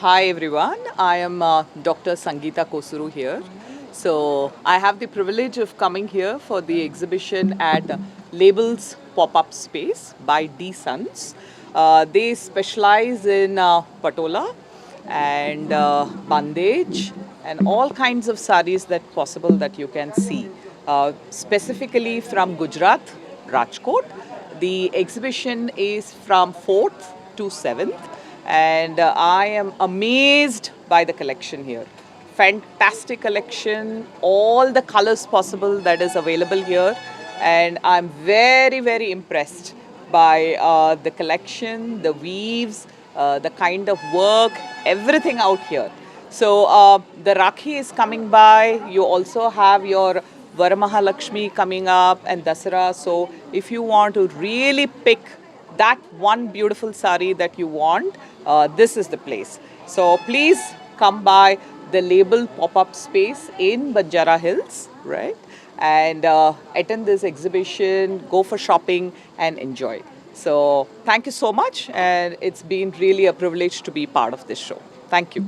Hi everyone, I am Dr. Sangeetha Kosuru here. So I have the privilege of coming here for the exhibition at Labels Pop-Up Space by D Sons. They specialize in Patola and bandage and all kinds of sarees that possible that you can see. Specifically from Gujarat, Rajkot. The exhibition is from 4th to 7th and I am amazed by the collection here. Fantastic collection, all the colors possible that is available here, and I'm very impressed by the collection, the weaves, the kind of work, everything out here. So the Rakhi is coming by. You also have your Varamahalakshmi coming up and Dasara. So if you want to really pick that one beautiful sari that you want, this is the place. So please come by the Label pop-up space in Banjara Hills, right? And attend this exhibition, go for shopping and enjoy. So thank you so much, and it's been really a privilege to be part of this show. Thank you.